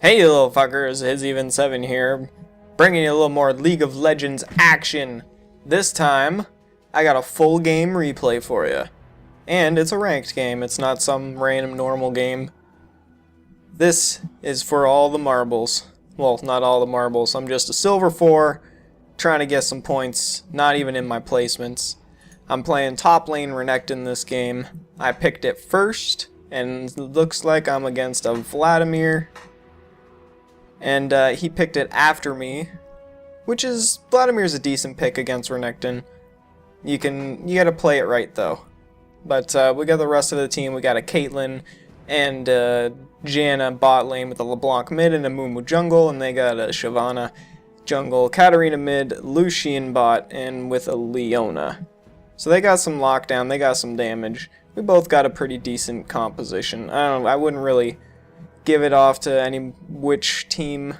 Hey you little fuckers, HisEvenSeven here, bringing you a little more League of Legends action. This time, I got a full game replay for you. And it's a ranked game, it's not some random normal game. This is for all the marbles. Well, not all the marbles, I'm just a silver 4, trying to get some points, not even in my placements. I'm playing top lane Renekton this game. I picked it first, and it looks like I'm against a Vladimir. And he picked it after me, which is, Vladimir's a decent pick against Renekton. You gotta play it right though. But we got the rest of the team. We got a Caitlyn and Janna bot lane with a LeBlanc mid and a Mumu jungle, and they got a Shyvana jungle, Katarina mid, Lucian bot, and with a Leona. So they got some lockdown, they got some damage. We both got a pretty decent composition. I wouldn't really give it off to any which team.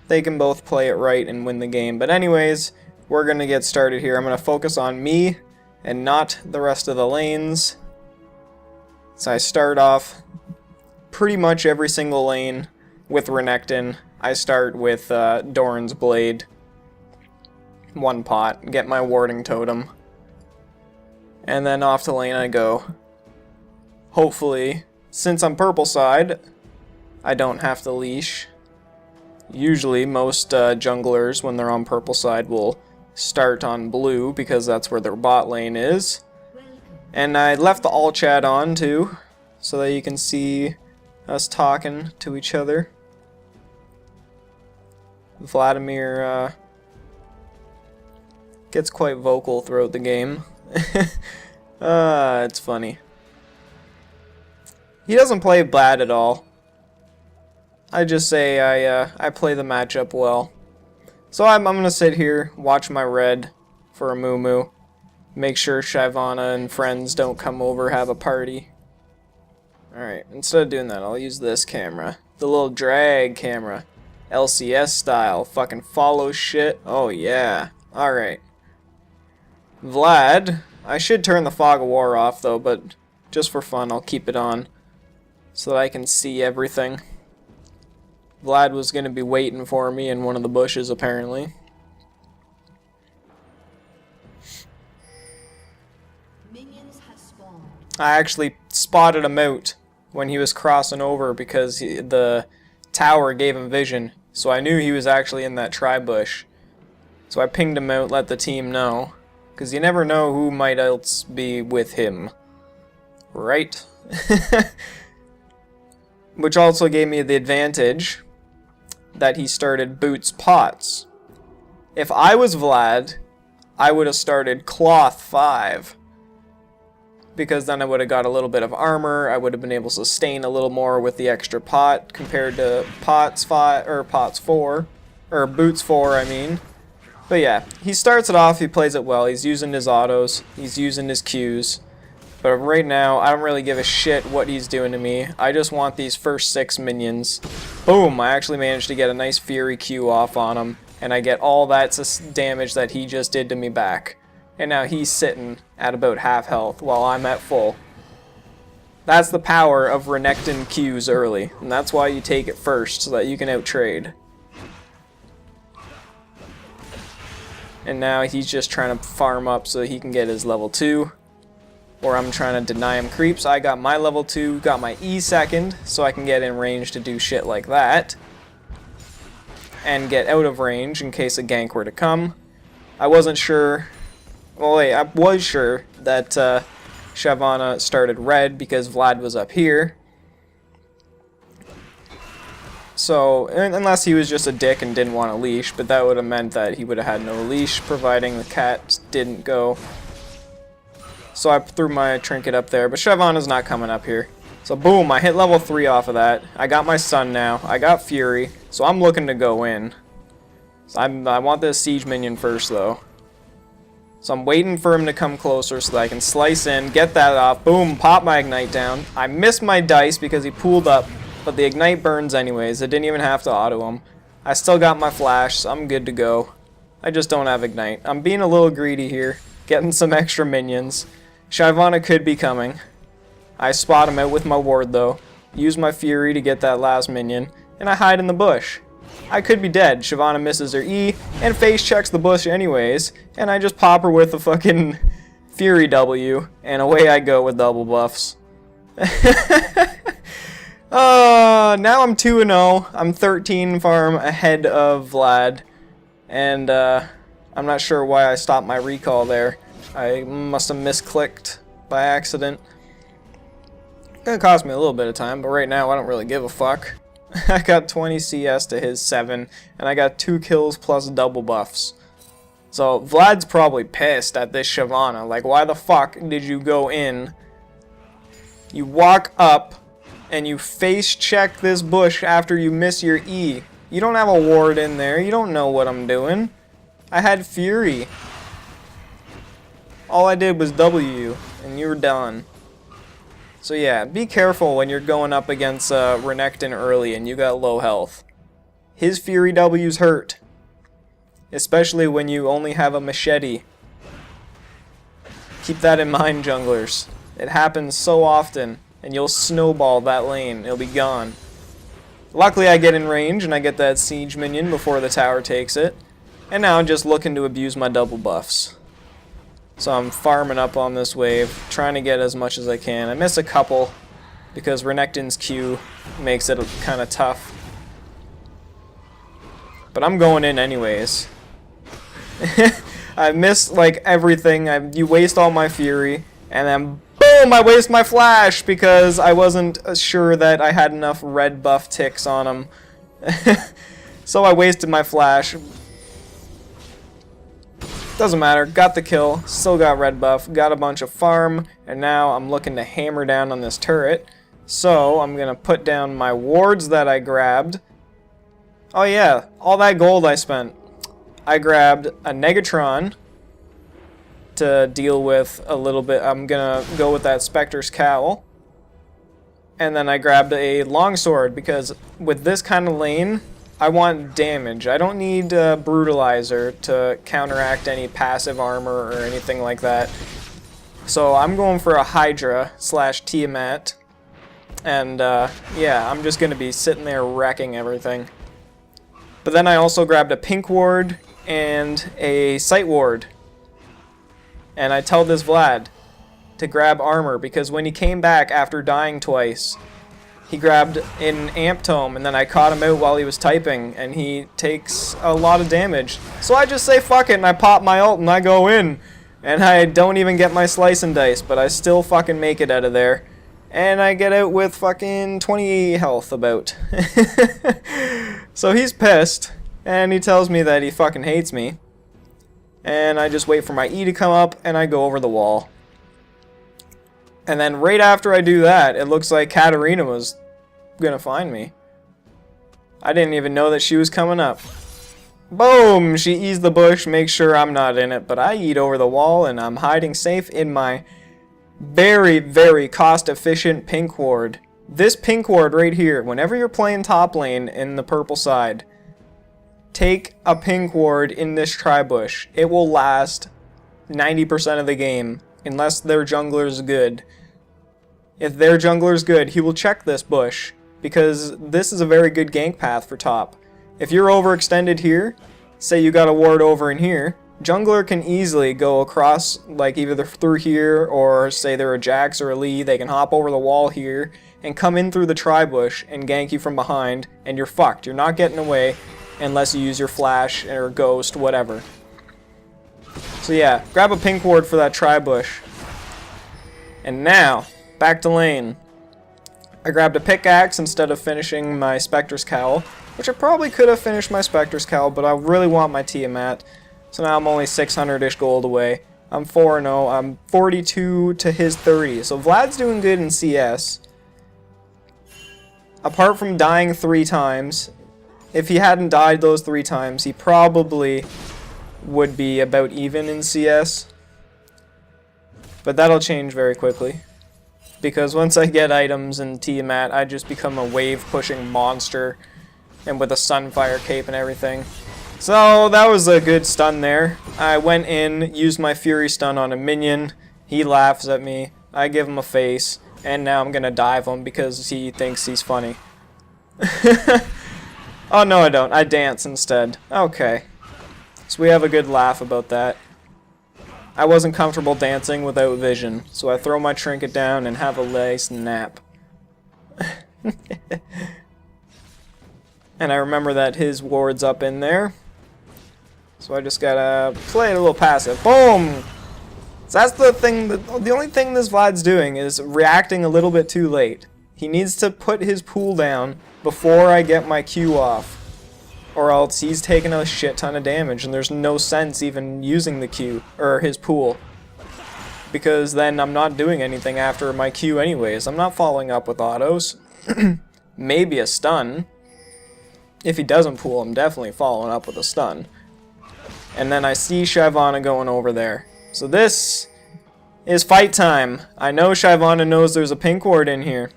They can both play it right and win the game. But anyways, we're gonna get started here. I'm gonna focus on me and not the rest of the lanes. So I start off pretty much every single lane with Renekton. I start with Doran's Blade, one pot, get my warding totem, and then off the lane I go. Hopefully, since I'm purple side, I don't have to leash. Usually most junglers, when they're on purple side, will start on blue because that's where their bot lane is. And I left the all chat on too, so that you can see us talking to each other. Vladimir gets quite vocal throughout the game. It's funny. He doesn't play bad at all. I just say I play the matchup well. So I'm gonna sit here, watch my red for a Mumu, make sure Shyvana and friends don't come over, have a party. Alright, instead of doing that, I'll use this camera. The little drag camera. LCS style. Fucking follow shit. Oh yeah. Alright. Vlad. I should turn the fog of war off though, but just for fun I'll keep it on so that I can see everything. Vlad was going to be waiting for me in one of the bushes apparently. I actually spotted him out when he was crossing over because the tower gave him vision. So I knew he was actually in that tri-bush. So I pinged him out, let the team know. Because you never know who might else be with him. Right? Which also gave me the advantage that he started Boots Pots. If I was Vlad, I would have started Cloth 5. Because then I would have got a little bit of armor, I would have been able to sustain a little more with the extra pot compared to Pots 5 or Pots 4 or Boots 4, I mean. But yeah, he starts it off, he plays it well, he's using his autos, he's using his Qs. But right now, I don't really give a shit what he's doing to me. I just want these first 6 minions. Boom, I actually managed to get a nice Fury Q off on him. And I get all that damage that he just did to me back. And now he's sitting at about half health while I'm at full. That's the power of Renekton Qs early. And that's why you take it first, so that you can outtrade. And now he's just trying to farm up so he can get his level 2. Or I'm trying to deny him creeps. I got my level 2, got my E second, so I can get in range to do shit like that. And get out of range in case a gank were to come. I wasn't sure, well wait, I was sure that Shyvana started red because Vlad was up here. So, unless he was just a dick and didn't want a leash, but that would have meant that he would have had no leash, providing the cat didn't go. So I threw my trinket up there, but Shyvana's not coming up here. So boom, I hit level 3 off of that. I got my sun now. I got Fury, so I'm looking to go in. So I want this siege minion first though. So I'm waiting for him to come closer so that I can slice in, get that off. Boom, pop my ignite down. I missed my dice because he pooled up, but the ignite burns anyways. I didn't even have to auto him. I still got my flash, so I'm good to go. I just don't have ignite. I'm being a little greedy here, getting some extra minions. Shyvana could be coming. I spot him out with my ward though. use my Fury to get that last minion, and I hide in the bush. I could be dead. Shyvana misses her E and face checks the bush anyways, and I just pop her with a fucking Fury W, and away I go with double buffs. Now I'm 2-0. I'm 13 farm ahead of Vlad, and I'm not sure why I stopped my recall there. I must have misclicked by accident. Gonna cost me a little bit of time, but right now I don't really give a fuck. I got 20 CS to his 7, and I got 2 kills plus double buffs. So Vlad's probably pissed at this Shyvana. Like, why the fuck did you go in? You walk up, and you face check this bush after you miss your E. You don't have a ward in there. You don't know what I'm doing. I had Fury. All I did was W, and you were done. So yeah, be careful when you're going up against Renekton early and you got low health. His Fury W's hurt. Especially when you only have a machete. Keep that in mind, junglers. It happens so often, and you'll snowball that lane. It'll be gone. Luckily I get in range and I get that siege minion before the tower takes it. And now I'm just looking to abuse my double buffs. So I'm farming up on this wave, trying to get as much as I can. I miss a couple because Renekton's Q makes it kind of tough. But I'm going in anyways. I miss like everything. You waste all my Fury, and then boom, I waste my flash because I wasn't sure that I had enough red buff ticks on him. So I wasted my flash. Doesn't matter, got the kill, still got red buff, got a bunch of farm, and now I'm looking to hammer down on this turret. So I'm gonna put down my wards that I grabbed. Oh yeah, all that gold I spent. I grabbed a Negatron to deal with a little bit. I'm gonna go with that Spectre's Cowl. And then I grabbed a longsword because with this kind of lane, I want damage. I don't need Brutalizer to counteract any passive armor or anything like that. So I'm going for a Hydra / Tiamat. And yeah, I'm just going to be sitting there wrecking everything. But then I also grabbed a pink ward and a sight ward. And I tell this Vlad to grab armor because when he came back after dying twice, he grabbed an amp tome, and then I caught him out while he was typing, and he takes a lot of damage. So I just say fuck it, and I pop my ult, and I go in. And I don't even get my slice and dice, but I still fucking make it out of there. And I get out with fucking 20 health about. So he's pissed, and he tells me that he fucking hates me. And I just wait for my E to come up, and I go over the wall. And then right after I do that, it looks like Katarina was gonna find me. I didn't even know that she was coming up. Boom! She E's the bush, makes sure I'm not in it, but I eat over the wall and I'm hiding safe in my very, very cost-efficient pink ward. This pink ward right here, whenever you're playing top lane in the purple side, take a pink ward in this tri-bush. It will last 90% of the game, unless their jungler's good. If their jungler's good, he will check this bush, because this is a very good gank path for top. If you're overextended here, say you got a ward over in here, jungler can easily go across, like either through here, or say they're a Jax or a Lee, they can hop over the wall here, and come in through the tri-bush and gank you from behind, and you're fucked. You're not getting away, unless you use your flash or ghost, whatever. So yeah, grab a pink ward for that tri-bush. And now, back to lane. I grabbed a pickaxe instead of finishing my Spectre's Cowl, which I probably could have finished my Spectre's Cowl, but I really want my Tiamat. So now I'm only 600-ish gold away. I'm 4-0. I'm 42 to his 30. So Vlad's doing good in CS. Apart from dying 3 times, if he hadn't died those 3 times, he probably would be about even in CS. But that'll change very quickly. Because once I get items in Tiamat, I just become a wave-pushing monster. And with a Sunfire cape and everything. So that was a good stun there. I went in, used my Fury stun on a minion. He laughs at me. I give him a face. And now I'm gonna dive him because he thinks he's funny. Oh no I don't, I dance instead. Okay. So we have a good laugh about that. I wasn't comfortable dancing without vision, so I throw my trinket down and have a nice nap. And I remember that his ward's up in there. So I just gotta play it a little passive. Boom! So that's the thing, the only thing this Vlad's doing is reacting a little bit too late. He needs to put his pool down before I get my Q off. Or else he's taking a shit ton of damage and there's no sense even using the Q, or his pool. Because then I'm not doing anything after my Q anyways. I'm not following up with autos. Maybe a stun. If he doesn't pool, I'm definitely following up with a stun. And then I see Shyvana going over there. So this is fight time. I know Shyvana knows there's a pink ward in here.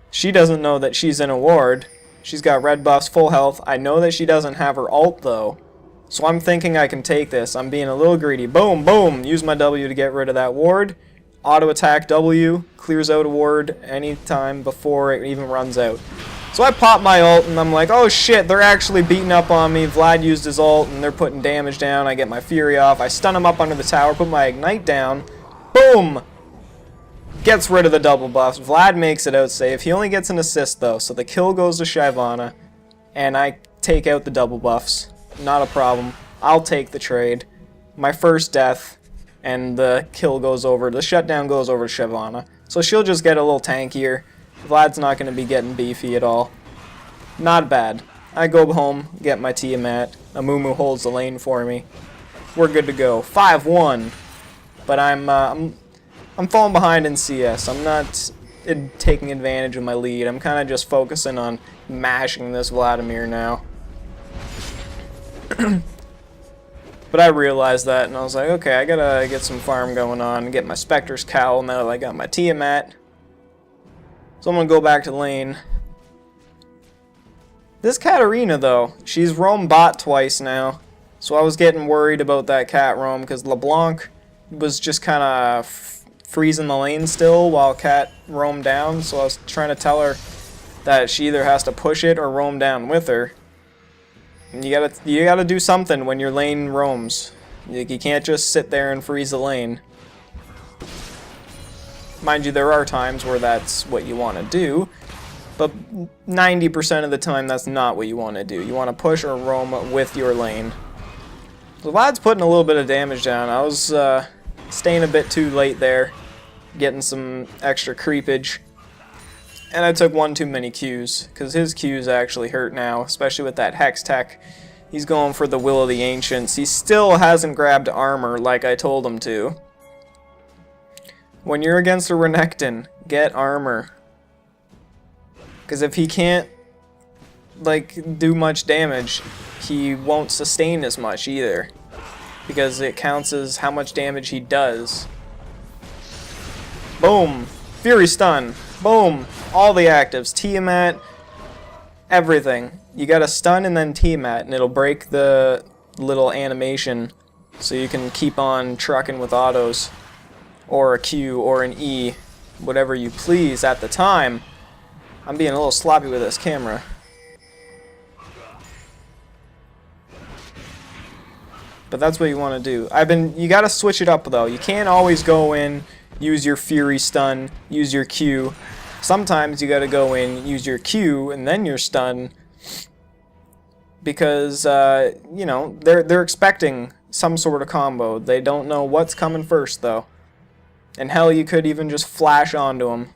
She doesn't know that she's in a ward. She's got red buffs, full health. I know that she doesn't have her ult though. So I'm thinking I can take this. I'm being a little greedy. Boom, boom. Use my W to get rid of that ward. Auto attack W. Clears out a ward anytime before it even runs out. So I pop my ult and I'm like, oh shit, they're actually beating up on me. Vlad used his ult and they're putting damage down. I get my Fury off. I stun him up under the tower, put my Ignite down. Boom! Gets rid of the double buffs. Vlad makes it out safe. He only gets an assist though, so the kill goes to Shyvana. And I take out the double buffs. Not a problem. I'll take the trade. My first death, and the kill goes over, the shutdown goes over to Shyvana. So she'll just get a little tankier. Vlad's not going to be getting beefy at all. Not bad. I go home, get my Tiamat. Amumu holds the lane for me. We're good to go. 5-1. But I'm falling behind in CS. I'm not taking advantage of my lead. I'm kind of just focusing on mashing this Vladimir now. But I realized that, and I was like, okay, I gotta get some farm going on and get my Spectre's Cowl now that I got my Tiamat. So I'm gonna go back to lane. This Katarina, though, she's roam bot twice now. So I was getting worried about that cat roam, because LeBlanc was just kind of freezing the lane still while cat roamed down. So I was trying to tell her that she either has to push it or roam down with her. And you gotta do something when your lane roams. You can't just sit there and freeze the lane. Mind you, there are times where that's what you want to do, but 90% of the time that's not what you want to do. You want to push or roam with your lane. So Vlad's putting a little bit of damage down. I was staying a bit too late there, getting some extra creepage. And I took one too many Qs, because his Qs actually hurt now, especially with that Hex Tech. He's going for the Will of the Ancients. He still hasn't grabbed armor like I told him to. When you're against a Renekton, get armor. Because if he can't, like, do much damage, he won't sustain as much either. Because it counts as how much damage he does. Boom! Fury Stun! Boom! All the actives. Tiamat. Everything. You gotta stun and then Tiamat, and it'll break the little animation. So you can keep on trucking with autos. Or a Q, or an E. Whatever you please at the time. I'm being a little sloppy with this camera. But that's what you want to do. You gotta switch it up though. You can't always go in, use your Fury Stun, use your Q. Sometimes you gotta go in, use your Q, and then your stun. Because, you know, they're expecting some sort of combo. They don't know what's coming first, though. And hell, you could even just flash onto him.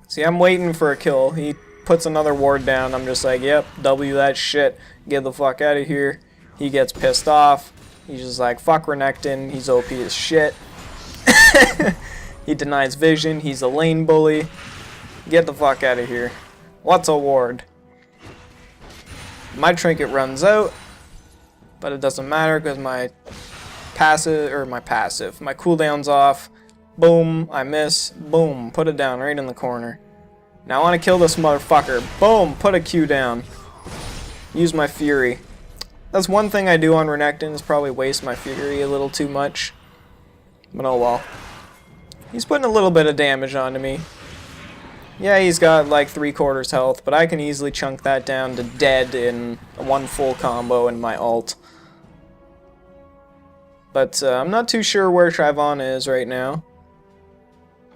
See, I'm waiting for a kill. He puts another ward down. I'm just like, yep, W that shit. Get the fuck out of here. He gets pissed off. He's just like, fuck Renekton. He's OP as shit. He denies vision. He's a lane bully. Get the fuck out of here. What's a ward? My trinket runs out, but it doesn't matter because my cooldown's off. Boom, I miss. Boom, put it down right in the corner. Now I want to kill this motherfucker. Boom, put a Q down. Use my Fury. That's one thing I do on Renekton, is probably waste my Fury a little too much. But oh well. He's putting a little bit of damage onto me. Yeah, he's got like 3/4 health, but I can easily chunk that down to dead in one full combo in my ult. But I'm not too sure where Shyvana is right now.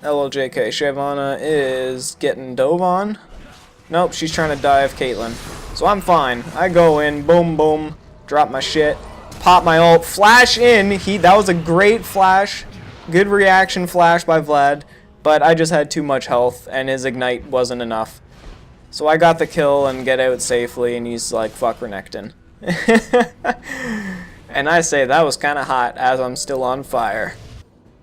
LLJK, Shyvana is getting dove on. Nope, she's trying to dive Caitlyn. So I'm fine. I go in, boom, boom, drop my shit, pop my ult, flash in. That was a great flash. Good reaction flash by Vlad. But I just had too much health, and his ignite wasn't enough. So I got the kill and get out safely, and he's like, fuck Renekton. And I say that was kind of hot, as I'm still on fire.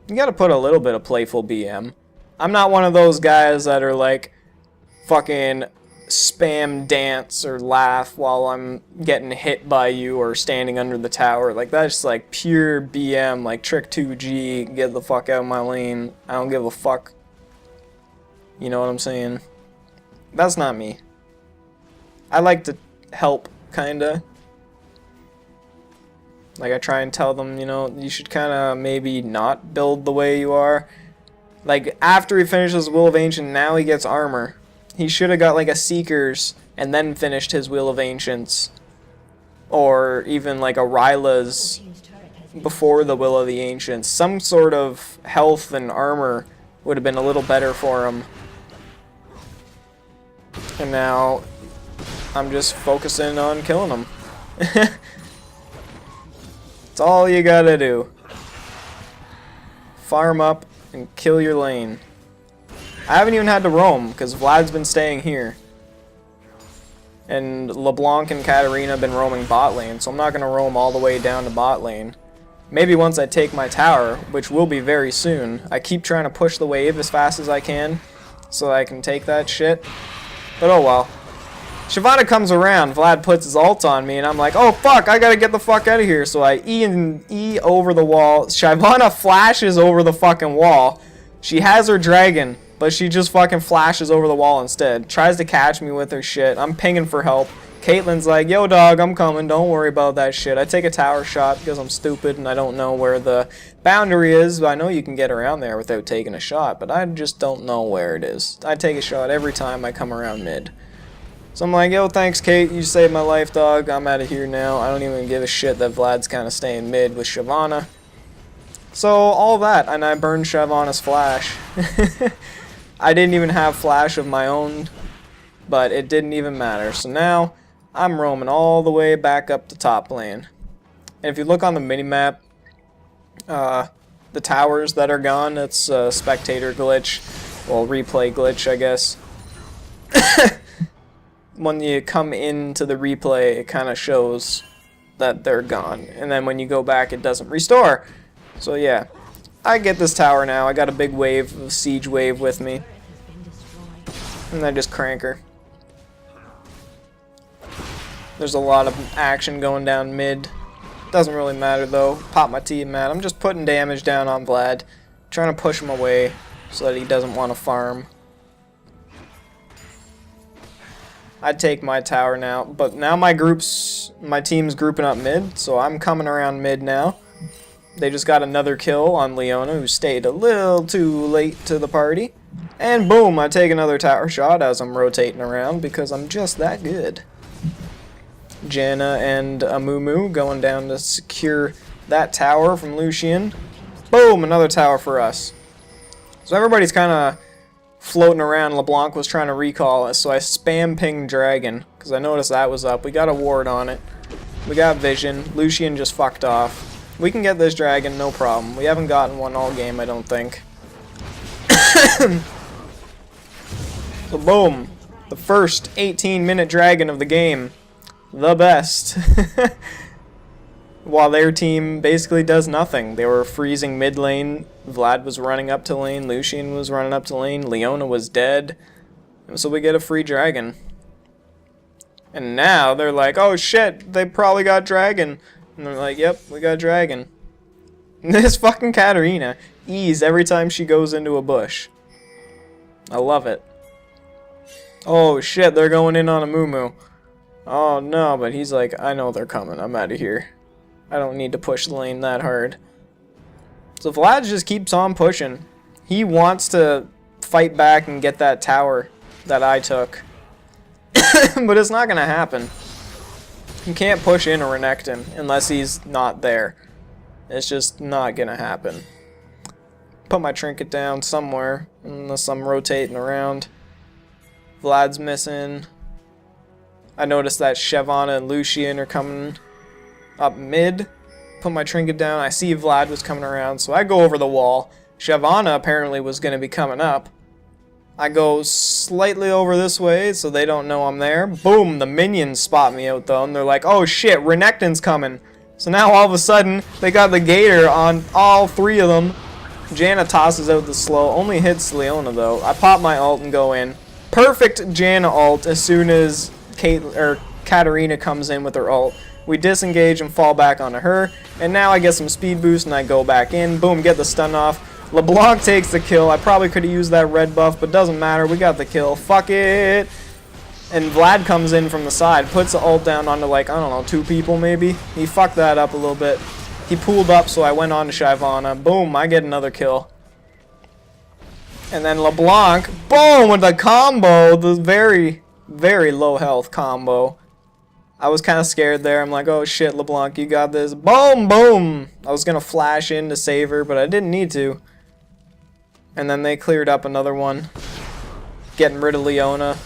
You gotta put a little bit of playful BM. I'm not one of those guys that are like, fucking spam dance or laugh while I'm getting hit by you or standing under the tower. Like, that's like pure BM, like trick 2G, get the fuck out of my lane, I don't give a fuck. You know what I'm saying? That's not me. I like to help, kinda. Like, I try and tell them, you know, you should kinda maybe not build the way you are. Like, after he finishes Will of Ancient, now he gets armor. He should have got like a Seekers and then finished his Wheel of Ancients. Or even like a Ryla's before the Will of the Ancients. Some sort of health and armor would have been a little better for him. And now I'm just focusing on killing him. That's all you gotta do. Farm up and kill your lane. I haven't even had to roam, because Vlad's been staying here. And LeBlanc and Katarina have been roaming bot lane, so I'm not going to roam all the way down to bot lane. Maybe once I take my tower, which will be very soon. I keep trying to push the wave as fast as I can, so I can take that shit. But oh well. Shyvana comes around, Vlad puts his ult on me, and I'm like, oh fuck, I gotta get the fuck out of here. So I E over the wall. Shyvana flashes over the fucking wall. She has her dragon, but she just fucking flashes over the wall instead. Tries to catch me with her shit. I'm pinging for help. Caitlyn's like, yo dog, I'm coming, don't worry about that shit. I take a tower shot because I'm stupid and I don't know where the boundary is. I know you can get around there without taking a shot, but I just don't know where it is. I take a shot every time I come around mid. So I'm like, yo, thanks Kate, you saved my life, dog. I'm out of here now. I don't even give a shit that Vlad's kind of staying mid with Shyvana. So all that, and I burned Shyvana's flash. I didn't even have flash of my own, but it didn't even matter. So now I'm roaming all the way back up the top lane. And if you look on the minimap, the towers that are gone, it's a spectator glitch, well, replay glitch, I guess. When you come into the replay, it kind of shows that they're gone, and then when you go back, it doesn't restore. So yeah, I get this tower now. I got a big wave, a siege wave with me, and I just crank her. There's a lot of action going down mid. Doesn't really matter though. Pop my team-mat. I'm just putting damage down on Vlad, trying to push him away so that he doesn't want to farm. I'd take my tower now, but now my team's grouping up mid, so I'm coming around mid now. They just got another kill on Leona, who stayed a little too late to the party. And boom, I take another tower shot as I'm rotating around because I'm just that good. Janna and Amumu going down to secure that tower from Lucian. Boom, another tower for us. So everybody's kind of floating around. LeBlanc was trying to recall us, so I spam pinged Dragon because I noticed that was up. We got a ward on it. We got vision. Lucian just fucked off. We can get this dragon, no problem. We haven't gotten one all game, I don't think. So boom, the first 18-minute dragon of the game. The best. While their team basically does nothing. They were freezing mid lane. Vlad was running up to lane. Lucian was running up to lane. Leona was dead. So we get a free dragon. And now they're like, oh shit, they probably got dragon. And they're like, yep, we got dragon. And this fucking Katarina E's every time she goes into a bush. I love it. Oh shit, they're going in on a Mumu. Oh no, but he's like, I know they're coming. I'm out of here. I don't need to push the lane that hard. So Vlad just keeps on pushing. He wants to fight back and get that tower that I took. But it's not going to happen. You can't push in a Renekton unless he's not there. It's just not going to happen. Put my trinket down somewhere unless I'm rotating around. Vlad's missing. I noticed that Shyvana and Lucian are coming up mid. Put my trinket down. I see Vlad was coming around, so I go over the wall. Shyvana apparently was going to be coming up. I go slightly over this way so they don't know I'm there. Boom, the minions spot me out though, and they're like, oh shit, Renekton's coming. So now all of a sudden, they got the GATOR on all three of them. Janna tosses out the slow, only hits Leona though. I pop my ult and go in. Perfect Janna ult as soon as Katarina comes in with her ult. We disengage and fall back onto her, and now I get some speed boost and I go back in. Boom, get the stun off. LeBlanc takes the kill. I probably could have used that red buff, but doesn't matter. We got the kill. Fuck it. And Vlad comes in from the side, puts the ult down onto like, I don't know, 2 people maybe. He fucked that up a little bit. He pulled up, so I went on to Shyvana. Boom, I get another kill. And then LeBlanc, boom, with the combo, the very, very low health combo. I was kind of scared there. I'm like, oh shit, LeBlanc, you got this. Boom, boom. I was going to flash in to save her, but I didn't need to. And then they cleared up another one. Getting rid of Leona.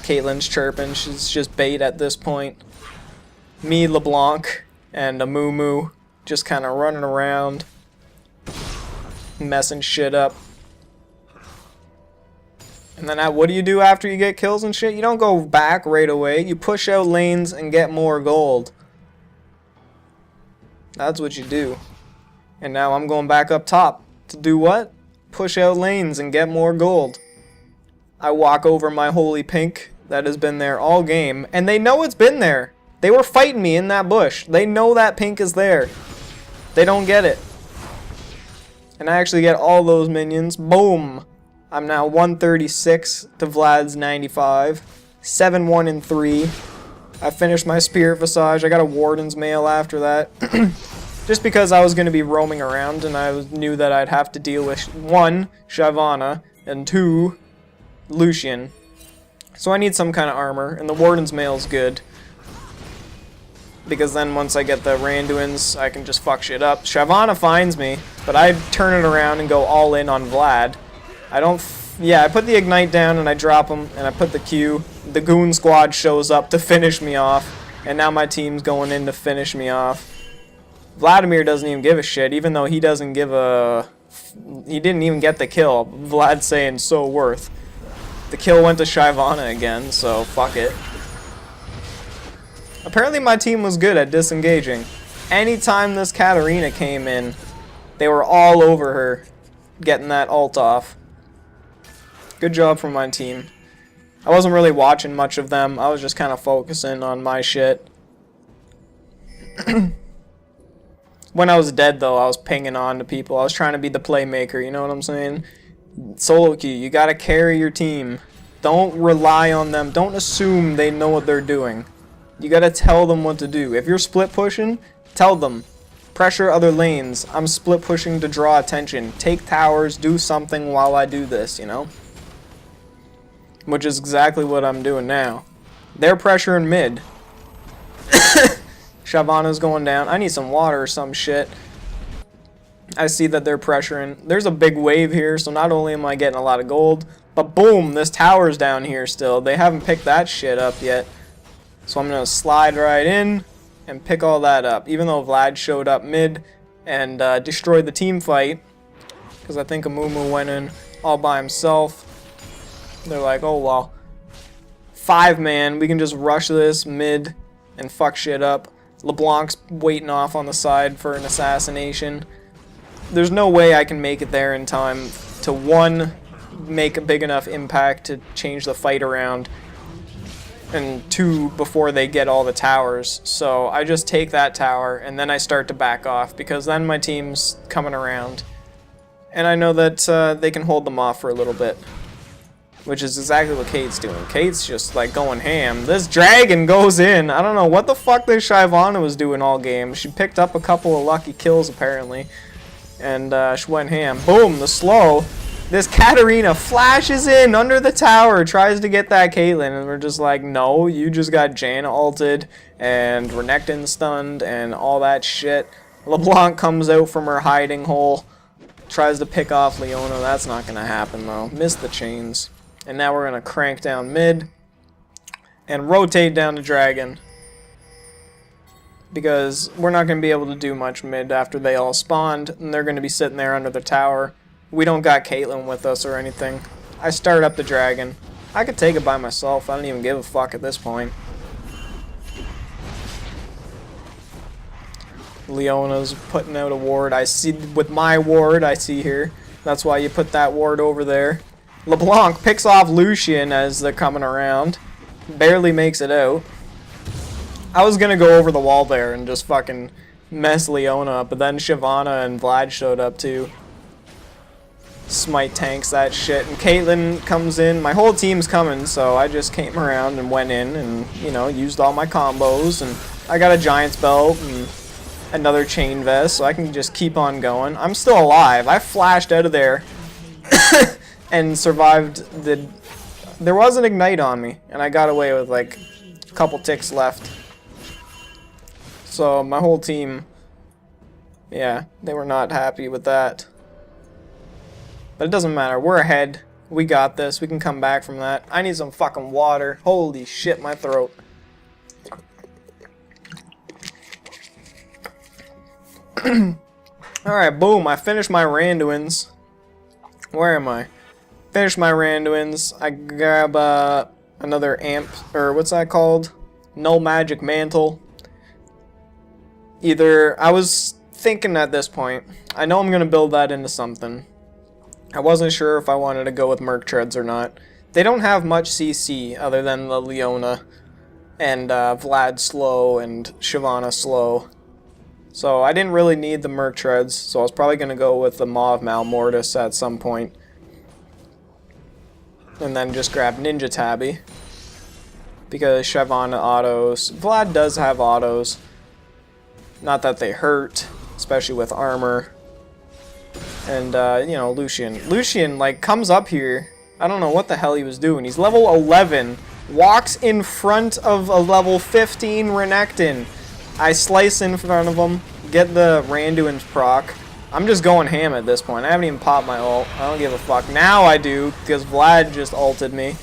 Caitlyn's chirping. She's just bait at this point. Me, LeBlanc, and a Moo just kind of running around. Messing shit up. And then what do you do after you get kills and shit? You don't go back right away. You push out lanes and get more gold. That's what you do. And now I'm going back up top. To do what? Push out lanes and get more gold. I walk over my holy pink that has been there all game. And they know it's been there. They were fighting me in that bush. They know that pink is there. They don't get it. And I actually get all those minions. Boom. I'm now 136 to Vlad's 95. 7-1 and 3. I finished my Spirit Visage. I got a Warden's Mail after that. Just because I was going to be roaming around and I knew that I'd have to deal with 1, Shyvana, and 2, Lucian. So I need some kind of armor, and the Warden's Mail is good. Because then once I get the Randuins, I can just fuck shit up. Shyvana finds me, but I turn it around and go all in on Vlad. I put the Ignite down and I drop him, and I put the Q. The Goon Squad shows up to finish me off, and now my team's going in to finish me off. Vladimir doesn't even give a shit, even though he doesn't give a... He didn't even get the kill. Vlad's saying, so worth. The kill went to Shyvana again, so fuck it. Apparently my team was good at disengaging. Anytime this Katarina came in, they were all over her, getting that ult off. Good job from my team. I wasn't really watching much of them. I was just kind of focusing on my shit. When I was dead, though, I was pinging on to people. I was trying to be the playmaker, you know what I'm saying? Solo queue, you gotta carry your team. Don't rely on them. Don't assume they know what they're doing. You gotta tell them what to do. If you're split pushing, tell them. Pressure other lanes. I'm split pushing to draw attention. Take towers, do something while I do this, you know? Which is exactly what I'm doing now. They're pressuring mid. Shyvana's going down. I need some water or some shit. I see that they're pressuring. There's a big wave here, so not only am I getting a lot of gold, but boom, this tower's down here still. They haven't picked that shit up yet. So I'm going to slide right in and pick all that up. Even though Vlad showed up mid and destroyed the team fight. Because I think Amumu went in all by himself. They're like, oh well. 5-man, we can just rush this mid and fuck shit up. LeBlanc's waiting off on the side for an assassination. There's no way I can make it there in time to 1, make a big enough impact to change the fight around, and 2, before they get all the towers. So I just take that tower and then I start to back off because then my team's coming around. And I know that they can hold them off for a little bit. Which is exactly what Kate's doing. Kate's just like going ham. This dragon goes in. I don't know what the fuck this Shyvana was doing all game. She picked up a couple of lucky kills apparently. And she went ham. Boom, the slow. This Katarina flashes in under the tower, tries to get that Caitlyn, and we're just like, no, you just got Jaina ulted, and Renekton stunned, and all that shit. LeBlanc comes out from her hiding hole, tries to pick off Leona. That's not going to happen, though. Missed the chains. And now we're going to crank down mid, and rotate down to Dragon. Because we're not going to be able to do much mid after they all spawned, and they're going to be sitting there under the tower. We don't got Caitlyn with us or anything. I start up the Dragon. I could take it by myself. I don't even give a fuck at this point. Leona's putting out a ward. I see with my ward, I see here. That's why you put that ward over there. LeBlanc picks off Lucian as they're coming around. Barely makes it out. I was gonna go over the wall there and just fucking mess Leona up, but then Shyvana and Vlad showed up too. Smite tanks that shit, and Caitlyn comes in. My whole team's coming, so I just came around and went in and, you know, used all my combos, and I got a Giant's Belt and another chain vest, so I can just keep on going. I'm still alive. I flashed out of there and survived the... There was an ignite on me, and I got away with like a couple ticks left. So my whole team, yeah, they were not happy with that. But it doesn't matter. We're ahead. We got this. We can come back from that. I need some fucking water. Holy shit, my throat. Alright, boom. I finished my Randuins. Where am I? Finished my Randuins. I grab another amp, or what's that called? Null Magic Mantle. I was thinking at this point, I know I'm going to build that into something. I wasn't sure if I wanted to go with Merc Treads or not. They don't have much CC other than the Leona and Vlad slow and Shyvana slow. So I didn't really need the Merc Treads, so I was probably going to go with the Maw of Malmortis at some point. And then just grab Ninja Tabby. Because Shyvana autos. Vlad does have autos. Not that they hurt, especially with armor. And, you know, Lucian, like, comes up here. I don't know what the hell he was doing. He's level 11. Walks in front of a level 15 Renekton. I slice in front of him. Get the Randuin's proc. I'm just going ham at this point. I haven't even popped my ult. I don't give a fuck. Now I do, because Vlad just ulted me.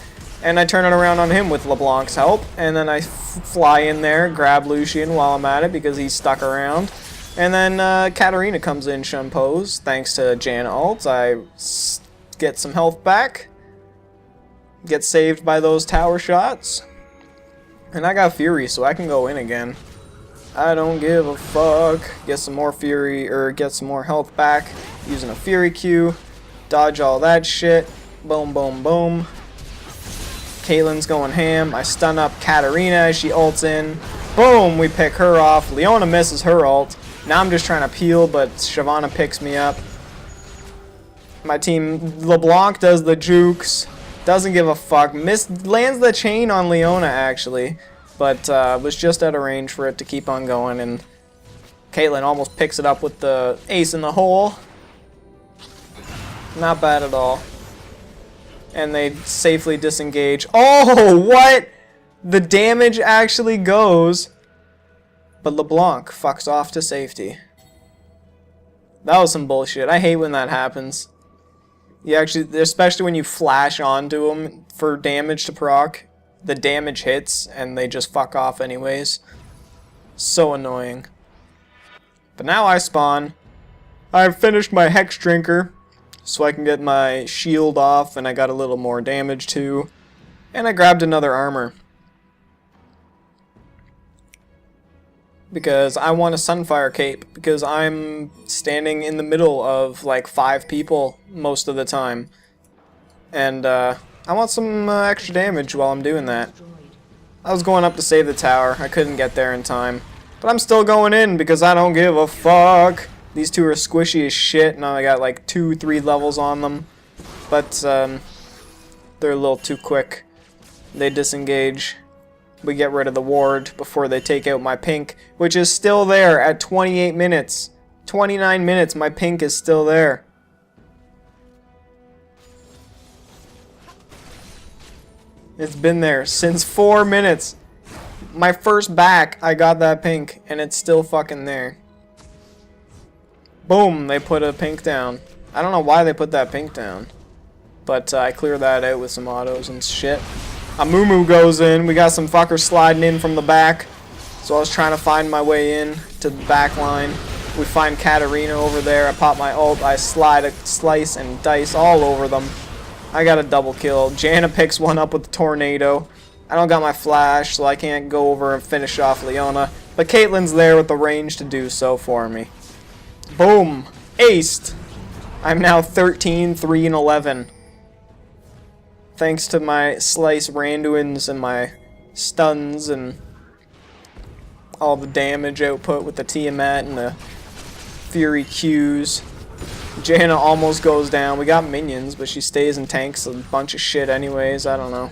And I turn it around on him with LeBlanc's help. And then I fly in there, grab Lucian while I'm at it, because he's stuck around. And then Katarina comes in Shumpose. Thanks to Jaina ult, I get some health back. Get saved by those tower shots. And I got Fury, so I can go in again. I don't give a fuck. Get some more Fury, or get some more health back. Using a Fury Q. Dodge all that shit. Boom, boom, boom. Caitlyn's going ham. I stun up Katarina as she ults in. Boom, we pick her off. Leona misses her ult. Now I'm just trying to peel, but Shyvana picks me up. My team, LeBlanc does the jukes. Doesn't give a fuck. Lands the chain on Leona, actually. But was just out of range for it to keep on going. And Caitlyn almost picks it up with the ace in the hole. Not bad at all. And they safely disengage. Oh, what? The damage actually goes. But LeBlanc fucks off to safety. That was some bullshit. I hate when that happens. You actually, especially when you flash onto them for damage to proc, the damage hits and they just fuck off anyways. So annoying. But now I spawn. I've finished my Hex Drinker, so I can get my shield off, and I got a little more damage too. And I grabbed another armor. Because I want a Sunfire Cape, because I'm standing in the middle of like 5 people most of the time. And I want some extra damage while I'm doing that. I was going up to save the tower, I couldn't get there in time. But I'm still going in because I don't give a fuck. These two are squishy as shit, now I got like 2-3 levels on them. But they're a little too quick. They disengage. We get rid of the ward before they take out my pink, which is still there at 28 minutes. 29 minutes, my pink is still there. It's been there since 4 minutes. My first back, I got that pink, and it's still fucking there. Boom, they put a pink down. I don't know why they put that pink down. But I clear that out with some autos and shit. A Moo goes in. We got some fuckers sliding in from the back. So I was trying to find my way in to the back line. We find Katarina over there. I pop my ult. I slice and dice all over them. I got a double kill. Janna picks one up with the tornado. I don't got my flash, so I can't go over and finish off Leona. But Caitlyn's there with the range to do so for me. Boom! Aced! I'm now 13, 3, and 11. Thanks to my slice Randuins and my stuns and all the damage output with the Tiamat and the Fury Qs. Janna almost goes down. We got minions, but she stays and tanks a bunch of shit anyways. I don't know.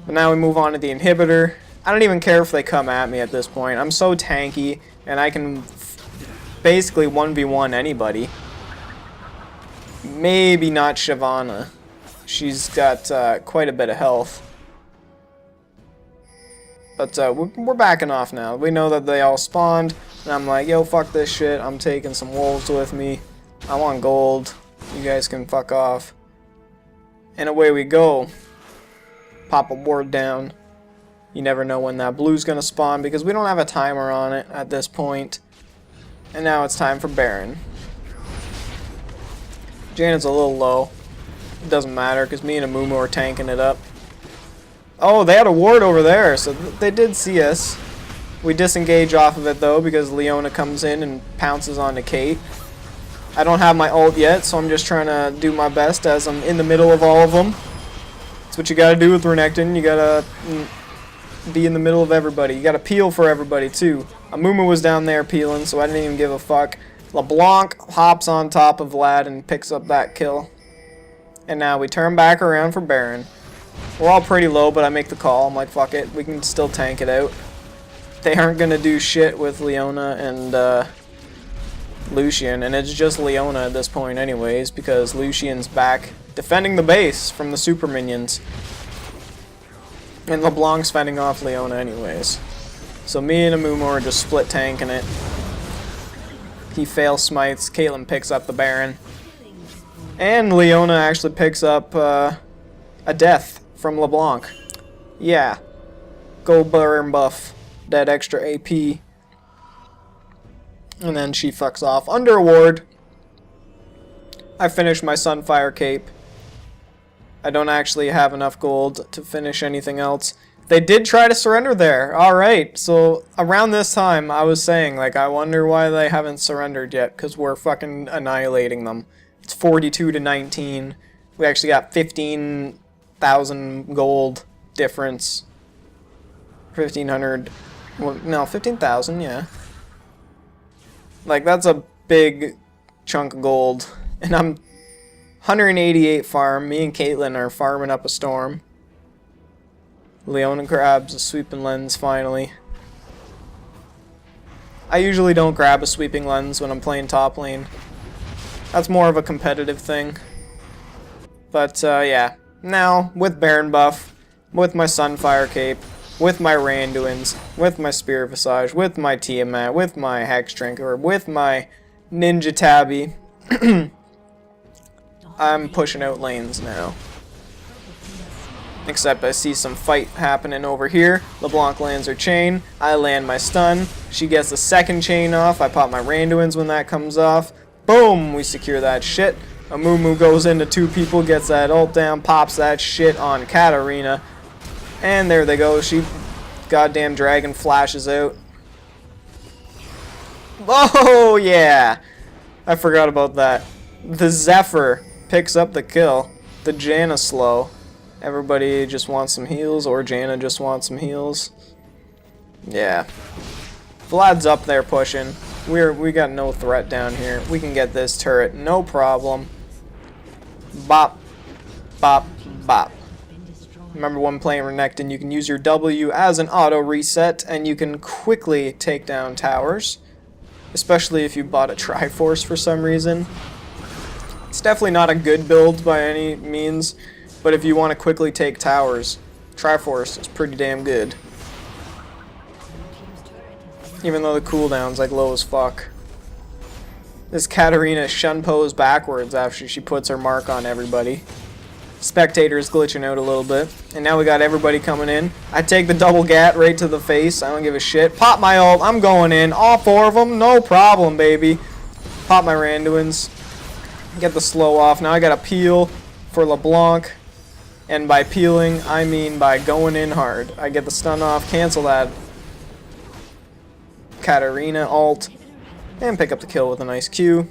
But now we move on to the inhibitor. I don't even care if they come at me at this point. I'm so tanky, and I can basically 1v1 anybody. Maybe not Shyvana. She's got quite a bit of health. But we're backing off now. We know that they all spawned, and I'm like, yo, fuck this shit. I'm taking some wolves with me. I want gold. You guys can fuck off. And away we go. Pop a ward down. You never know when that blue's gonna spawn because we don't have a timer on it at this point. And now it's time for Baron. Janet's a little low. It doesn't matter because me and Amumu are tanking it up. Oh, they had a ward over there, so they did see us. We disengage off of it though because Leona comes in and pounces onto Kate. I don't have my ult yet, so I'm just trying to do my best as I'm in the middle of all of them. That's what you gotta do with Renekton. You gotta be in the middle of everybody. You gotta peel for everybody too. Amumu was down there peeling, so I didn't even give a fuck. LeBlanc hops on top of Vlad and picks up that kill. And now we turn back around for Baron. We're all pretty low, but I make the call. I'm like, fuck it. We can still tank it out. They aren't gonna do shit with Leona and Lucian, and it's just Leona at this point anyways, because Lucian's back defending the base from the super minions. And LeBlanc's fending off Leona anyways. So me and Amumu are just split tanking it. He fail smites, Caitlyn picks up the Baron. And Leona actually picks up a death from LeBlanc. Yeah. Go Baron buff. That extra AP. And then she fucks off. Under a ward. I finish my Sunfire Cape. I don't actually have enough gold to finish anything else. They did try to surrender there. Alright, so around this time I was saying, like, I wonder why they haven't surrendered yet, because we're fucking annihilating them. It's 42 to 19. We actually got 15,000 gold difference. 1,500. Well, no, 15,000, yeah. Like, that's a big chunk of gold. And I'm 188 farm. Me and Caitlyn are farming up a storm. Leona grabs a sweeping lens finally. I usually don't grab a sweeping lens when I'm playing top lane. That's more of a competitive thing. But, yeah. Now, with Baron buff, with my Sunfire Cape, with my Randuins, with my Spirit Visage, with my Tiamat, with my Hex Trinker, with my Ninja Tabby, I'm pushing out lanes now. Except I see some fight happening over here. LeBlanc lands her chain. I land my stun. She gets the second chain off. I pop my Randuins when that comes off. Boom! We secure that shit. Amumu goes into two people, gets that ult down, pops that shit on Katarina. And there they go. She goddamn dragon flashes out. Oh, yeah! I forgot about that. The Zephyr picks up the kill. The Janna slow. Everybody just wants some heals, or Janna just wants some heals. Yeah. Vlad's up there pushing. We got no threat down here. We can get this turret, no problem. Bop. Bop. Bop. Remember when playing Renekton, you can use your W as an auto reset, and you can quickly take down towers. especially if you bought a Triforce for some reason. It's definitely not a good build by any means, but if you want to quickly take towers, Triforce is pretty damn good. Even though the cooldown's like low as fuck. This Katarina shunpos backwards after she puts her mark on everybody. Spectator's glitching out a little bit. And now we got everybody coming in. I take the double gat right to the face. I don't give a shit. Pop my ult. I'm going in. All 4 of them. No problem, baby. Pop my Randuins. Get the slow off. Now I gotta peel for LeBlanc. And by peeling, I mean by going in hard. I get the stun off. Cancel that Katarina ult. And pick up the kill with a nice Q.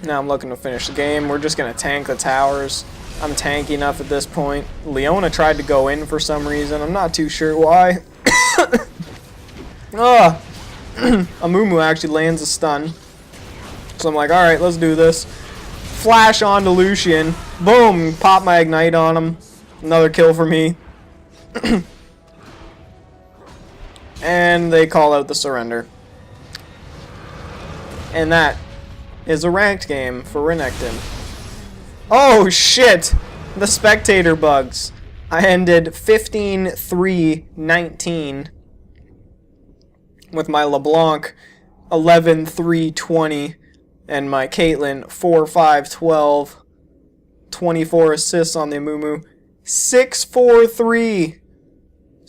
Now I'm looking to finish the game. We're just going to tank the towers. I'm tanky enough at this point. Leona tried to go in for some reason. I'm not too sure why. Amumu actually lands a stun. So I'm like, alright, let's do this. Flash onto Lucian. Boom! Pop my ignite on him. Another kill for me. And they call out the surrender. And that is a ranked game for Renekton. Oh shit! The spectator bugs. I ended 15-3-19 with my LeBlanc 11-3-20 and my Caitlyn 4-5-12, 24 assists on the Amumu, 6-4-3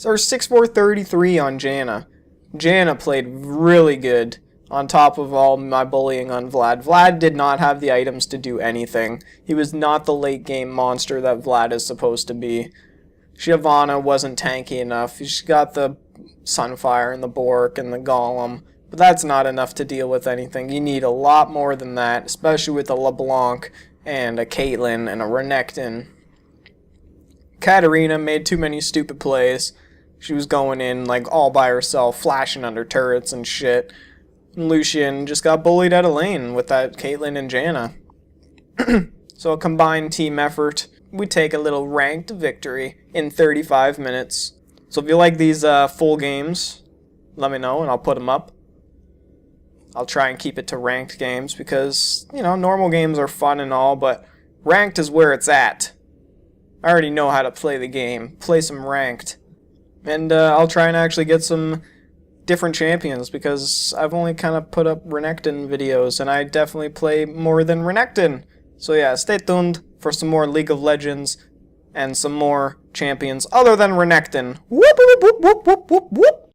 or 6-4-33 on Janna. Janna played really good. On top of all my bullying on Vlad. Vlad did not have the items to do anything. He was not the late game monster that Vlad is supposed to be. Shyvana wasn't tanky enough. She's got the Sunfire and the Bork and the Golem. But that's not enough to deal with anything. You need a lot more than that, especially with a LeBlanc and a Caitlyn and a Renekton. Katarina made too many stupid plays. She was going in like all by herself, flashing under turrets and shit. Lucian just got bullied out of lane with that Caitlyn and Janna. So a combined team effort. We take a little ranked victory in 35 minutes. So if you like these full games, let me know and I'll put them up. I'll try and keep it to ranked games because, you know, normal games are fun and all, but ranked is where it's at. I already know how to play the game. Play some ranked. And I'll try and actually get some different champions because I've only kind of put up Renekton videos and I definitely play more than Renekton. So yeah, stay tuned for some more League of Legends and some more champions other than Renekton. Whoop whoop whoop whoop whoop whoop whoop.